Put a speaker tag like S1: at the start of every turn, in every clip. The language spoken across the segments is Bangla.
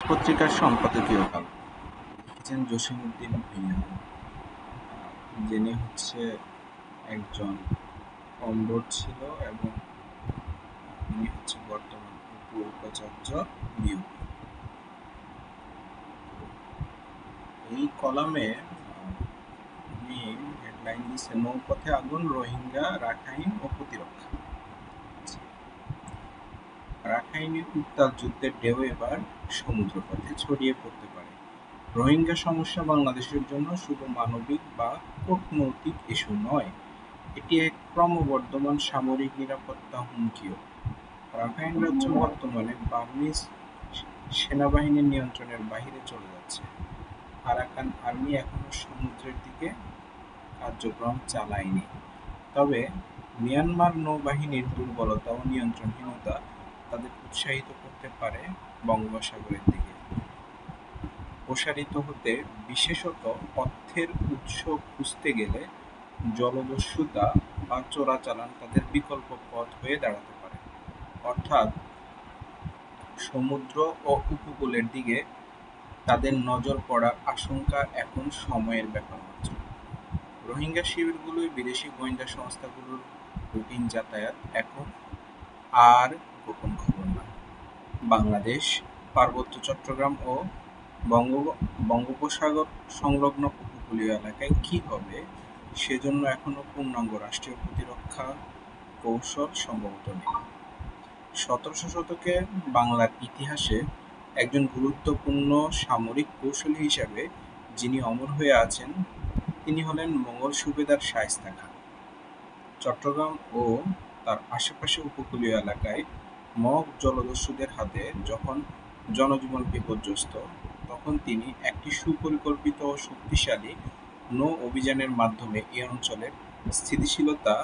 S1: পত্রিকার সম্পাদকীয় কাল লিখেছেন জসীমউদ্দীন ভূঁইয়া, যিনি একজন কমরেড ছিল এবং ইনি বর্তমান উপ-উপাচার্য নিয়োগ। এই কলামে উনি হেডলাইন দিয়েছে নৌপথে আগুন, রোহিঙ্গা, রাখাইন ও প্রতিরক্ষা। রাখাইনের উত্তাল যুদ্ধের ঢেউ এবার সমুদ্রপথে ছড়িয়ে পড়তে পারে। রোহিঙ্গা সমস্যা বাংলাদেশের জন্য শুধু মানবিক বা কূটনৈতিক ইস্যু নয়, এটি এক ক্রমবর্ধমান সামরিক নিরাপত্তা হুমকিও। রাখাইন রাজ্য বর্তমানে বার্মিজ সেনাবাহিনীর নিয়ন্ত্রণের বাইরে চলে যাচ্ছে। আরাকান আর্মি এখনো সমুদ্রের দিকে কার্যক্রম চালায়নি, তবে মিয়ানমার নৌবাহিনীর দুর্বলতা ও নিয়ন্ত্রণহীনতা তাদের উৎসাহিত করতে পারে বঙ্গোপসাগরের দিকে প্রসারিত হতে। বিশেষত অর্থের উৎস খুঁজতে গেলে জলদস্যুতা বা চোরাচালান তাদের বিকল্প পথ হয়ে দাঁড়াতে পারে, অর্থাৎ সমুদ্র ও উপকূলের দিকে তাদের নজর পড়ার আশঙ্কা এখন সময়ের ব্যাপার মাত্র। রোহিঙ্গা শিবিরগুলোয় বিদেশি গোয়েন্দা সংস্থাগুলোর রুটিন যাতায়াত এখন আর গোপন খবর নয়। বাংলাদেশ পার্বত্য চট্টগ্রাম ও বঙ্গোপসাগর সংলগ্ন উপকূলীয় এলাকায় কি হবে, সেজন্য এখনো পূর্ণাঙ্গ রাষ্ট্রীয় প্রতিরক্ষা কৌশল সম্ভবত নেই। 17শ শতকে বাংলার ইতিহাসে একজন গুরুত্বপূর্ণ সামরিক কৌশলী হিসাবে যিনি অমর হয়ে আছেন, তিনি হলেন মোগল সুবেদার শায়েস্তা খান। চট্টগ্রাম ও তার আশেপাশে উপকূলীয় এলাকায় মগ জলদস্যুদের হাতে যখন জনজীবন বিপর্যস্ত, তখন তিনি একটি সুপরিকল্পিত ও শক্তিশালী নৌ অভিযানের মাধ্যমে এ অঞ্চলের স্থিতিশীলতা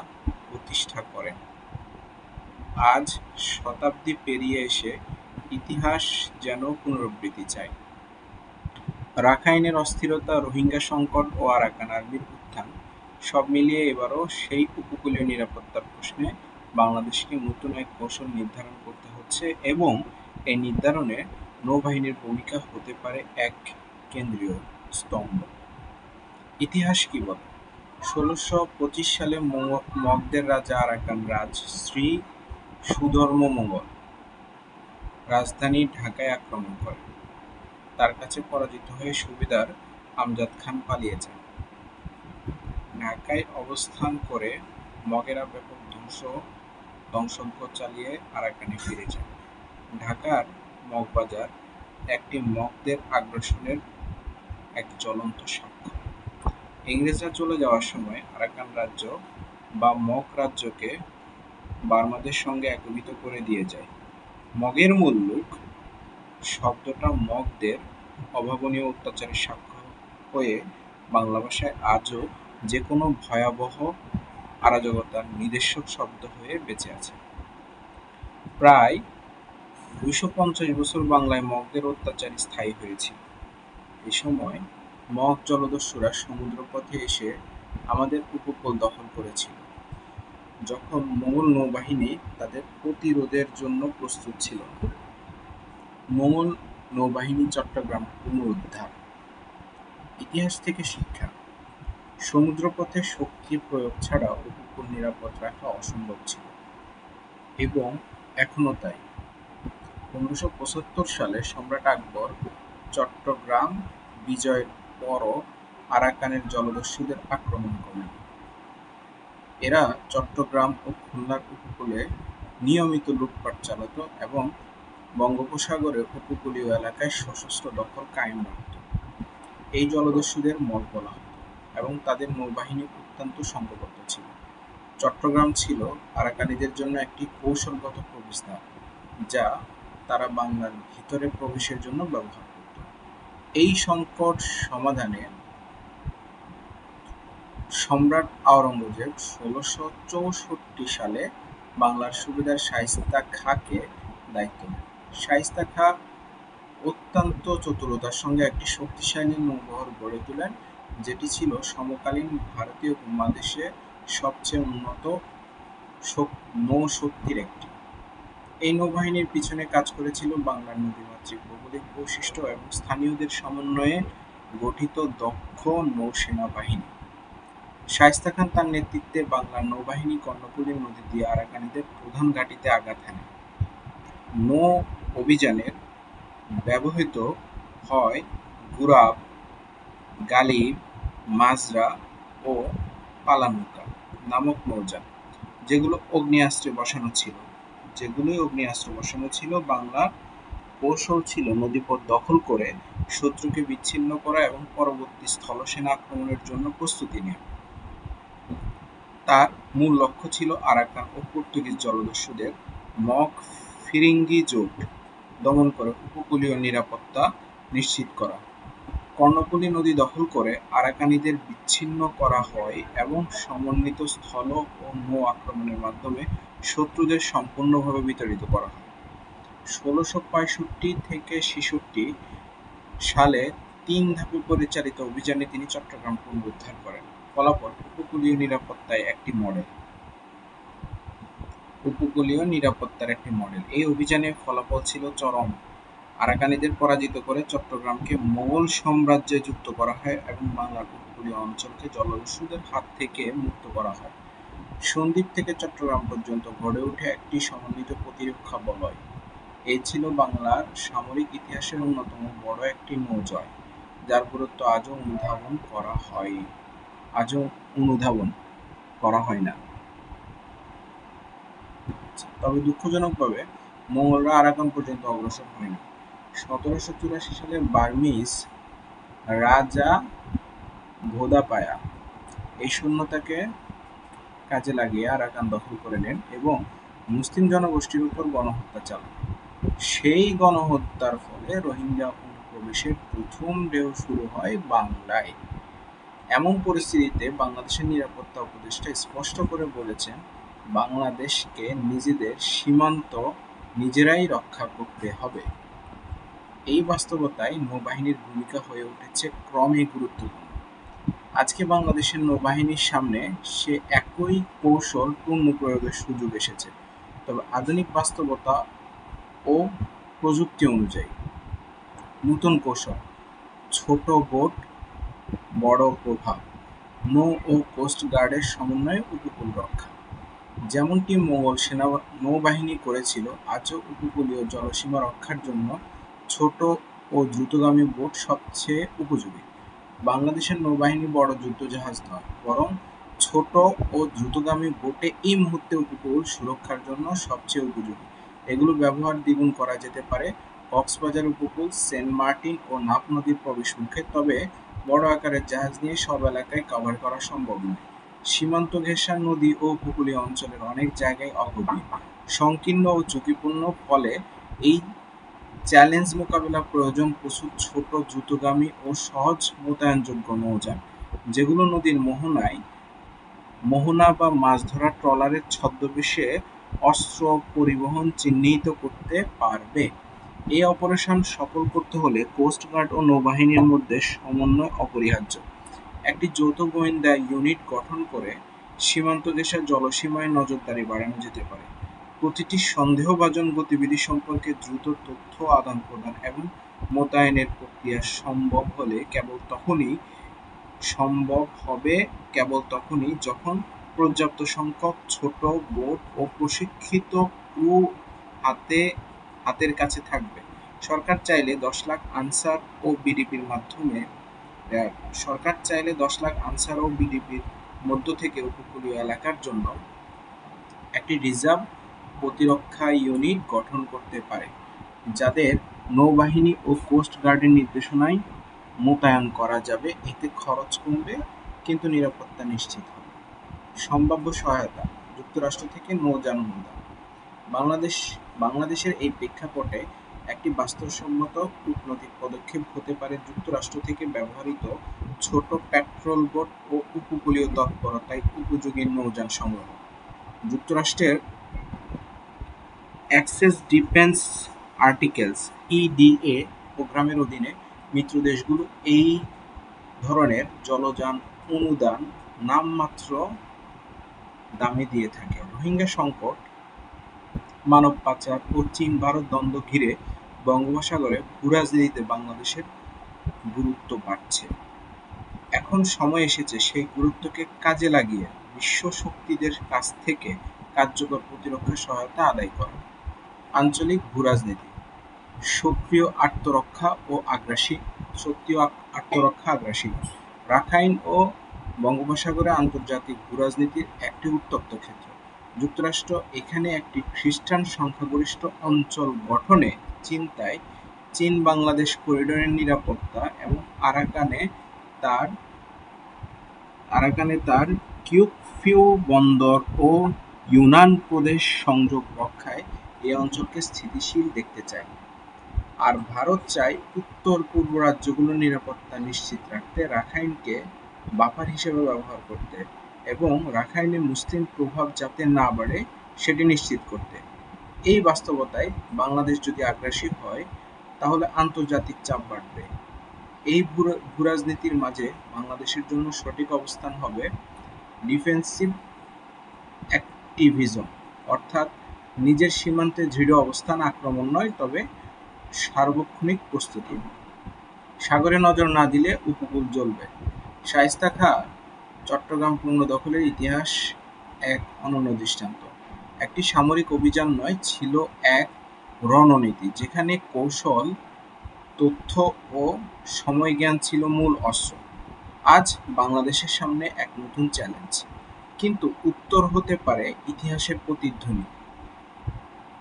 S1: প্রতিষ্ঠা করেন। আজ শতাব্দী পেরিয়ে এসে ইতিহাস যেন পুনরাবৃত্তি চায়। রাখাইনের অস্থিরতা, রোহিঙ্গা সংকট ও আরাকান আর্মির উত্থান সব মিলিয়ে এবারও সেই উপকূলীয় নিরাপত্তার প্রশ্নে বাংলাদেশকে নতুন এক কৌশল নির্ধারণ করতে হচ্ছে এবং এই নির্ধারণে নৌবাহিনীর ভূমিকা হতে পারে এক কেন্দ্রীয় স্তম্ভ। ইতিহাস কি বলে? 1625 সালে মগধের রাজা আরাকান রাজ শ্রী সুধর্মমঙ্গল রাজধানী ঢাকায় আক্রমণ করেন। তার কাছে পরাজিত হয়ে সুবেদার আমজাদ খান পালিয়ে যান। ঢাকায় অবস্থান করে মগেরা ব্যাপক ধ্বংসযজ্ঞ চালিয়ে আরাকানে ফিরে যান। ঢাকার মগবাজার একটি মগদের আগ্রাসনের এক জ্বলন্ত সাক্ষ্য। ইংরেজরা চলে যাওয়ার সময় আরাকান রাজ্য বা মগ রাজ্যকে বার্মাদের সঙ্গে একীভূত করে দিয়ে যায়। মগের মূল লোক শব্দটা মগদের অভাবনীয় অত্যাচারের সাক্ষ্য হয়ে বাংলা ভাষায় আজও যে কোনো ভয়াবহ অরাজকতার নির্দেশক শব্দ হয়ে বেঁচে আছে। প্রায় 250 বছর বাংলায় মগদের অত্যাচার স্থায়ী হয়েছিল। এই সময় মগ জলদস্যুরা সমুদ্রপথে এসে আমাদের উপকূল দখল করেছিল, যখন মোগল নৌবাহিনী তাদের প্রতিরোধের জন্য প্রস্তুত ছিল না। মোগল নৌবাহিনী চট্টগ্রাম পুনরুদ্ধার। ইতিহাস থেকে শিক্ষা: সমুদ্রপথে শক্তি প্রয়োগ ছাড়া উপকূল নিরাপদ রাখা অসম্ভব ছিল এবং এখনও তাই। 1575 সালে সম্রাট আকবর চট্টগ্রাম বিজয়ের পরও আরাকানের জলদস্যুদের আক্রমণ করেন। এরা চট্টগ্রাম ও খুলনার উপকূলে নিয়মিত লুটপাট চালাত এবং বঙ্গোপসাগরের উপকূলীয় এলাকায় সশস্ত্র দখল কায়েম রাখত। এই জলদস্যুদের মগ বলা হতো এবং তাদের নৌবাহিনী অত্যন্ত সংঘবদ্ধ ছিল। চট্টগ্রাম ছিল আরাকানিদের জন্য একটি কৌশলগত প্রবেশদ্বার, যা তারা বাংলার ভিতরে প্রবেশের জন্য ব্যবহার করত। এই সংকট সমাধানে সম্রাট আওরঙ্গজেব 1664 সালে বাংলার সুবেদার শায়েস্তা খাঁকে দায়িত্ব দেন। শায়েস্তা খাঁ অত্যন্ত চতুরতার সঙ্গে একটি শক্তিশালী নৌবহর গড়ে তোলেন, যেটি ছিল সমকালীন ভারতীয় উপমহাদেশে সবচেয়ে উন্নত নৌশক্তির একটি। এই নৌবাহিনীর পিছনে কাজ করেছিল বাংলার নদীমাতৃক ভৌগোলিক বৈশিষ্ট্য এবং স্থানীয়দের সমন্বয়ে গঠিত দক্ষ নৌসেনা বাহিনী। শায়েস্তা খান তার নেতৃত্বে বাংলার নৌবাহিনী কর্ণফুলী নদী দিয়ে আরাকানিদের প্রধান ঘাঁটিতে আঘাত হানে। নৌ অভিযানের ব্যবহৃত হয় গুরাব, গালিব, মাজরা ও পালানৌকা নামক নৌযান, যেগুলোই অগ্নিয়াস্ত্রে বসানো ছিল। বাংলার কৌশল ছিল নদীপথ দখল করে শত্রুকে বিচ্ছিন্ন করা এবং পরবর্তী স্থলসেনা আক্রমণের জন্য প্রস্তুতি নেওয়া। তার মূল লক্ষ্য ছিল আরাকান ও পর্তুগিজ জলদস্যুদের মগ ফিরিঙ্গি জোট দমন করে উপকূলীয় নিরাপত্তা নিশ্চিত করা। কর্ণফুলী নদী দখল করে আরাকানিদের বিচ্ছিন্ন করা হয় এবং সমন্বিত স্থল ও নৌ আক্রমণের মাধ্যমে শত্রুদের সম্পূর্ণভাবে বিতাড়িত করা হয়। ১৬৬৫-৬৬ সালে ৩ ধাপে পরিচালিত অভিযানে তিনি চট্টগ্রাম পুনরুদ্ধার করেন। ফলাফল উপকূলীয় নিরাপত্তার একটি মডেল। এই অভিযানের ফলাফল ছিল চরম। আরাকানিদের পরাজিত করে চট্টগ্রামকে মোগল সাম্রাজ্যে যুক্ত করা হয় এবং বাংলার উপকূলীয় অঞ্চলকে জলদস্যুদের হাত থেকে মুক্ত করা হয়। সন্দ্বীপ থেকে চট্টগ্রাম পর্যন্ত গড়ে ওঠে একটি সমন্বিত প্রতিরক্ষা বলয়। এই ছিল বাংলার সামরিক ইতিহাসের অন্যতম বড় একটি নৌজয়, যার গুরুত্ব আজও অনুধাবন করা হয় না। তবে দুঃখজনকভাবে মঙ্গোলরা আরাকান পর্যন্ত অগ্রসর হয়নি। ১৭৮৪ সালে বার্মিজ রাজা ভোদাপায়া এই শূন্যতাকে কাজে লাগিয়ে আরাকান দখল করে নেন এবং মুসলিম জনগোষ্ঠীর উপর গণহত্যা চালান। সেই গণহত্যার ফলে রোহিঙ্গা অনুপ্রবেশের প্রথম ঢেউ শুরু হয় বাংলায়। এমন পরিস্থিতিতে বাংলাদেশের নিরাপত্তা উপদেষ্টা স্পষ্ট করে বলেছেন, বাংলাদেশকে নিজেদের সীমান্ত নিজেরাই রক্ষা করতে হবে। এই বাস্তবতায় নৌবাহিনীর ভূমিকা হয়ে উঠেছে ক্রমে গুরুত্বপূর্ণ। আজকে বাংলাদেশের নৌবাহিনীর সামনে সে একই কৌশল পূর্ণ প্রয়োগের সুযোগ এসেছে, তবে আধুনিক বাস্তবতা ও প্রযুক্তি অনুযায়ী। নতুন কৌশল: ছোট বোট, বড় প্রভাব, নৌ ও কোস্ট গার্ডের সমন্বয়ে উপকূল রক্ষা। যেমনটি মোগল নৌবাহিনী করেছিল, আজও উপকূলীয় জলসীমা রক্ষার জন্য ছোট ও দ্রুতগামী বোট সবচেয়ে উপযোগী। বাংলাদেশের নৌবাহিনী বড় যুদ্ধজাহাজ নয়, বরং ছোট ও দ্রুতগামী বোটে এই মুহূর্তে উপকূল সুরক্ষার জন্য সবচেয়ে উপযোগী। এগুলো ব্যবহার দ্বিগুণ করা যেতে পারে কক্সবাজার উপকূল, সেন্ট মার্টিন ও নাফ নদীর প্রবেশমুখে, তবে বড় আকারের জাহাজ নিয়ে সব এলাকায় কভার করা সম্ভব নয়। সীমান্ত ঘেঁষা নদী ও উপকূলীয় অঞ্চলের অনেক জায়গায় অগভীর, সংকীর্ণ ও ঝুঁকিপূর্ণ, ফলে এই চ্যালেঞ্জ মোকাবেলা প্রয়োজন প্রচুর ছোট, দ্রুতগামী ও সহজ মোতায়েনযোগ্য নৌযান, যেগুলো নদীর মোহনা বা মাছ ধরার ট্রলারের ছদ্মবেশে অস্ত্র পরিবহন চিহ্নিত করতে পারবে। এই অপারেশন সফল করতে হলে কোস্ট গার্ড ও নৌবাহিনীর মধ্যে সমন্বয় অপরিহার্য। একটি যৌথ গোয়েন্দা ইউনিট গঠন করে সীমান্ত ঘেঁষা জলসীমায় নজরদারি বাড়ানো যেতে পারে। প্রতিটি সন্দেহভাজন গতিবিধি সম্পর্কে দ্রুত তথ্য আদান-প্রদান এবং মোতায়েনের প্রক্রিয়া সম্ভব হবে কেবল তখনই যখন পর্যাপ্ত সংখ্যক ছোট বোট ও প্রশিক্ষিত ক্রু হাতের কাছে থাকবে। সরকার চাইলে ১০ লাখ আনসার ও বিডিপির মধ্য থেকে উপকূলীয় এলাকার জন্য একটি রিজার্ভ প্রতিরক্ষা ইউনিট গঠন করতে পারে, যাদের নৌবাহিনী ও কোস্ট গার্ডের নির্দেশনায় মোতায়েন করা যাবে। এতে খরচ কমবে, কিন্তু নিরাপত্তা নিশ্চিত হবে। সম্ভাব্য সহায়তা: যুক্তরাষ্ট্র থেকে নৌযান অনুদান। বাংলাদেশের এই প্রেক্ষাপটে একটি বাস্তবসম্মত কূটনৈতিক পদক্ষেপ হতে পারে যুক্তরাষ্ট্র থেকে ব্যবহৃত ছোট প্যাট্রোল বোট ও উপকূলীয় তৎপরতায় উপযোগী নৌযান সংগ্রহ। যুক্তরাষ্ট্রের অ্যাক্সেস ডিফেন্স আর্টিকেলস (ইডিএ) প্রোগ্রামের অধীনে মিত্র দেশগুলো এই ধরনের জলযান অনুদান নামমাত্র দামে দিয়ে থাকে। রোহিঙ্গা সংকট: মানব পাচার ও চীন-ভারত দ্বন্দ্ব ঘিরে বঙ্গোপসাগরে ভূরাজনীতিতে বাংলাদেশের গুরুত্ব বাড়ছে। এখন সময় এসেছে সেই গুরুত্বকে কাজে লাগিয়ে বিশ্ব শক্তিদের কাছ থেকে কার্যকর প্রতিরক্ষা সহায়তা আদায় করা। আঞ্চলিক ভূরাজনীতি: সক্রিয় আত্মরক্ষা ও আগ্রাসী। রাখাইন ও বঙ্গোপসাগরে আন্তর্জাতিক ভূরাজনীতির একটি উত্তপ্ত ক্ষেত্র। যুক্তরাষ্ট্র এখানে একটি খ্রিস্টান সংখ্যাগরিষ্ঠ অঞ্চল গঠনে চিন্তায় চীন-বাংলাদেশ করিডোরের নিরাপত্তা এবং আরাকানে তার কিউকফিউ বন্দর ও ইউনান প্রদেশ সংযোগ রক্ষায় এই অঞ্চলকে স্থিতিশীল দেখতে চায়। আর ভারত চায় উত্তর-পূর্ব রাজ্যগুলোর নিরাপত্তা নিশ্চিত রাখতে রাখাইনকে বাফার হিসেবে ব্যবহার করতে এবং রাখাইনে মুসলিম প্রভাব যাতে না বাড়ে সেটি নিশ্চিত করতে। এই বাস্তবতায় বাংলাদেশ যদি আগ্রাসী হয় তাহলে আন্তর্জাতিক চাপ বাড়বে। এই ভূরাজনীতির মাঝে বাংলাদেশের জন্য সঠিক অবস্থান হবে ডিফেন্সিভ অ্যাক্টিভিজম, অর্থাৎ নিজের সীমান্তে দৃঢ় অবস্থান, আক্রমণ নয় তবে সার্বক্ষণিক প্রস্তুতি। সাগরে নজর না দিলে উপকূল জ্বলবে। শায়েস্তা খাঁ চট্টগ্রাম পুনর্দখলের ইতিহাস এক অনন্য দৃষ্টান্ত। একটি সামরিক অভিযান নয়, ছিল এক রণনীতি যেখানে কৌশল, তথ্য ও সময়জ্ঞান ছিল মূল অস্ত্র। আজ বাংলাদেশের সামনে এক নতুন চ্যালেঞ্জ, কিন্তু উত্তর হতে পারে ইতিহাসের প্রতিধ্বনি।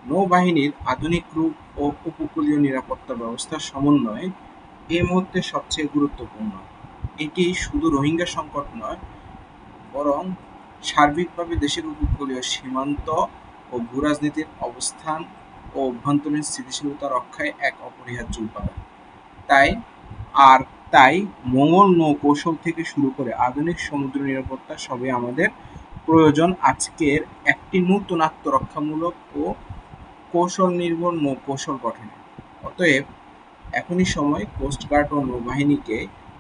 S1: নৌবাহিনীর আধুনিক রূপ ও উপকূলীয় নিরাপত্তা ব্যবস্থার সমন্বয় এই মুহূর্তে সবচেয়ে গুরুত্বপূর্ণ। এটি শুধু রোহিঙ্গা সংকট নয়, বরং সার্বিকভাবে দেশের উপকূলীয় সীমান্ত ও ভূরাজনীতির অবস্থান ও অভ্যন্তরীণ স্থিতিশীলতা রক্ষায় এক অপরিহার্য উপাদান। তাই মোঙ্গল নৌ-কৌশল থেকে শুরু করে আধুনিক সমুদ্র নিরাপত্তা সবই আমাদের প্রয়োজন আজকের একটি নতুন আত্মরক্ষামূলক ও কৌশল নির্ভর নৌ-কৌশল গঠনে। অতএব এখনই সময় কোস্টগার্ড ও নৌবাহিনীকে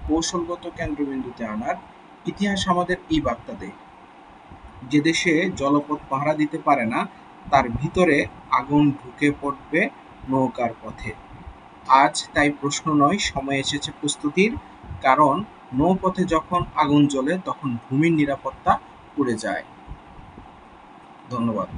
S1: কৌশলগত কেন্দ্রবিন্দুতে আনার। ইতিহাস আমাদের এই বার্তা দেয়, যে দেশে জলপথ পাহারা দিতে পারে না তার ভিতরে আগুন ঢুকে পড়বে নৌকার পথে। আজ তাই প্রশ্ন নয়, সময় এসেছে প্রস্তুতির, কারণ নৌপথে যখন আগুন জ্বলে তখন ভূমির নিরাপত্তা পুড়ে যায়। ধন্যবাদ।